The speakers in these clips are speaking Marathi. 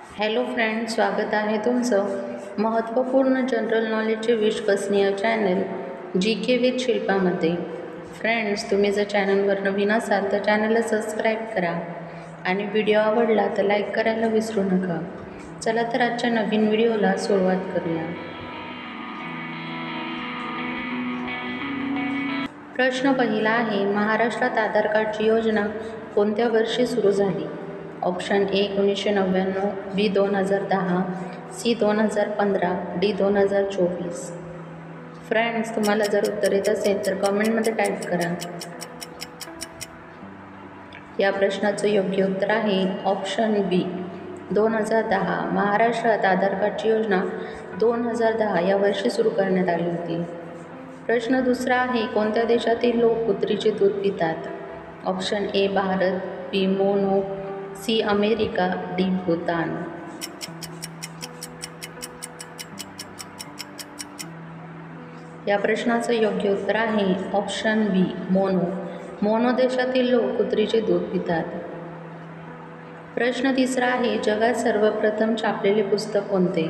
हॅलो फ्रेंड्स, स्वागत आहे तुमचं महत्त्वपूर्ण जनरल नॉलेजचे विश्वसनीय चॅनल जी के विथ शिल्पामध्ये. फ्रेंड्स, तुम्ही जर चॅनलवर नवीन असाल तर चॅनलला सबस्क्राईब करा आणि व्हिडिओ आवडला तर लाईक करायला विसरू नका. चला तर आजच्या नवीन व्हिडिओला सुरुवात करूया. प्रश्न पहिला आहे, महाराष्ट्रात आधार कार्डची योजना कोणत्या वर्षी सुरू झाली? Option A 1999, B 2010, C 2015, D 2024. Friends, तुम्हाला जर उत्तर येत असेल तर कमेंटमध्ये टाईप करा. या प्रश्नाचं योग्य उत्तर आहे ऑप्शन बी 2010. महाराष्ट्रात आधार कार्डची योजना 2010 या वर्षी सुरू करण्यात आली होती. प्रश्न दुसरा आहे, कोणत्या देशातील लोक कुत्रीचे दूध पितात? ऑप्शन ए भारत, बी मोनो, सी अमेरिका, डी भूतान. या प्रश्नाचं योग्य उत्तर आहे ऑप्शन बी मोनो. मोनो देशातील लोक कुत्रीचे दूध पितात. प्रश्न तिसरा आहे, जगात सर्वप्रथम छापलेले पुस्तक कोणते?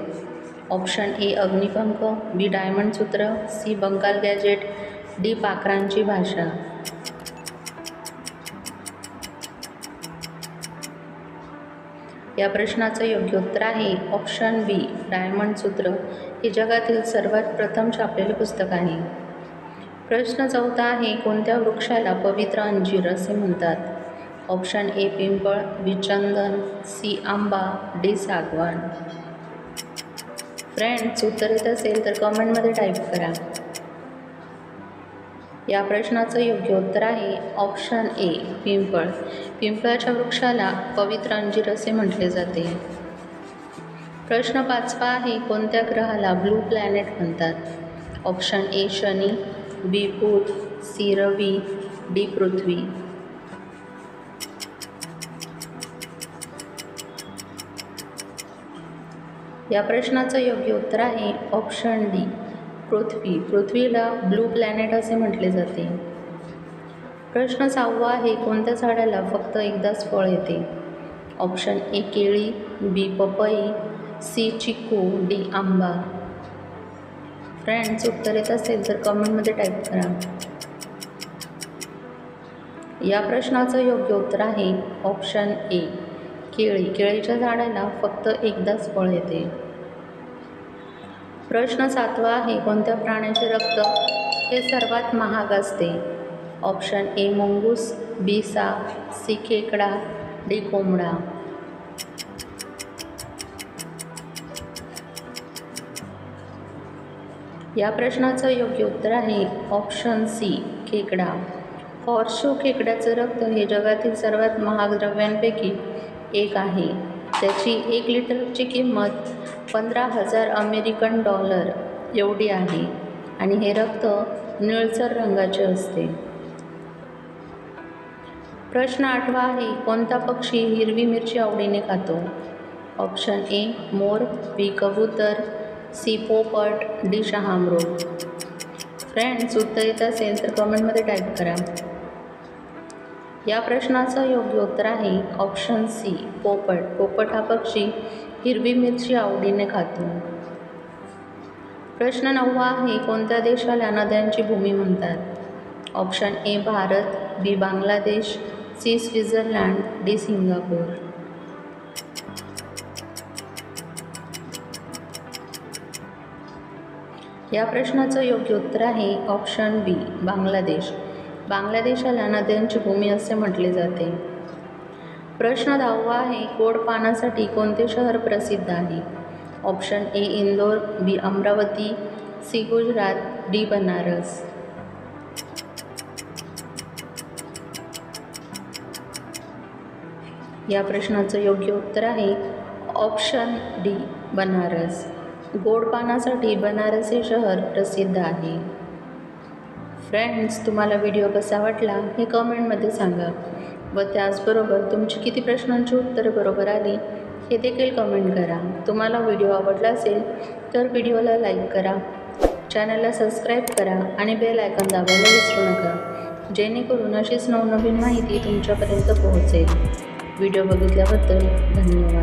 Option A Agnipankh, B Diamond Sutra, C Bengal gazette, D पाखरांची भाषा. या प्रश्नाचं योग्य उत्तर आहे ऑप्शन बी डायमंड सूत्र हे जगातील सर्वात प्रथम छापलेले पुस्तक आहे. प्रश्न चौथा आहे, कोणत्या वृक्षाला पवित्र अंजीर असे म्हणतात? ऑप्शन ए पिंपळ, बी चंदन, सी आंबा, डी सागवान. फ्रेंड्स, उत्तर येत असेल तर कमेंटमध्ये टाईप करा. या प्रश्नाचं योग्य उत्तर आहे ऑप्शन ए पिंपळ. पिंपळाच्या वृक्षाला पवित्र अंजीर असे म्हटले जाते. प्रश्न पाचवा आहे, कोणत्या ग्रहाला ब्लू प्लॅनेट म्हणतात? ऑप्शन ए शनी, बी बुध, सी रवी, डी पृथ्वी. या प्रश्नाचं योग्य उत्तर आहे ऑप्शन डी पृथ्वी. पृथ्वीला ब्लू प्लॅनेट असे म्हटले जाते. प्रश्न सहावा आहे, कोणत्या झाडाला फक्त एकदाच फळ येते? ऑप्शन ए केळी, बी पपई, सी चिकू, डी आंबा. फ्रेंड्स, उत्तर येत असेल तर कमेंटमध्ये टाईप करा. या प्रश्नाचं योग्य उत्तर आहे ऑप्शन ए केळी. केळीच्या झाडाला फक्त एकदाच फळ येते. प्रश्न सातवा आहे, कोणत्या प्राण्याचे रक्त हे सर्वात महाग असते? ऑप्शन ए मुंगूस, बी साप, सी खेकडा, डी कोंबडा. या प्रश्नाचं योग्य उत्तर आहे ऑप्शन सी खेकडा. हॉर्सशू खेकड्याचं रक्त हे जगातील सर्वात महाग द्रव्यांपैकी एक आहे. त्याची 1 लिटरची किंमत 15,000 अमेरिकन डॉलर एवढी आहे आणि हे रक्त निळसर रंगाचे असते. प्रश्न आठवा आहे, कोणता पक्षी हिरवी मिरची आवडीने खातो? ऑप्शन ए मोर, बी कबूतर, सी पोपट, डी शहामृग. फ्रेंड्स, उत्तर येत असेल तर कमेंटमध्ये टाईप करा. या प्रश्नाचं योग्य उत्तर आहे ऑप्शन सी पोपट. पोपट हा पक्षी हिरवी मिरची आवडीने खातो. प्रश्न नववा आहे, कोणत्या देशाला नद्यांची भूमी म्हणतात? Option A Bharat, B Bangladesh, C Switzerland, D Singapore. या प्रश्नाचं योग्य उत्तर आहे ऑप्शन बी बांगलादेश. बांगलादेशाला नद्यांची भूमी असे म्हटले जाते. प्रश्न 10वा आहे, गोड पानासाठी कोणते शहर प्रसिद्ध आहे? Option A Indore, B Amravati, C Gujarat, D Banaras. या प्रश्नाचं योग्य उत्तर आहे ऑप्शन डी बनारस. गोड पानासाठी बनारस हे शहर प्रसिद्ध आहे. फ्रेंड्स, तुम्हाला व्हिडिओ कसा वाटला हे कमेंटमध्ये सांगा व त्याचबरोबर तुमची किती प्रश्नांची उत्तरे बरोबर आली हे देखील कमेंट करा. तुम्हाला व्हिडिओ आवडला असेल तर व्हिडिओला लाईक करा, चॅनलला सबस्क्राईब करा आणि बेल आयकॉन दाबायला विसरू नका, जेणेकरून अशीच नवनवीन माहिती तुमच्यापर्यंत पोहोचेल. व्हिडिओ बघितल्याबद्दल धन्यवाद.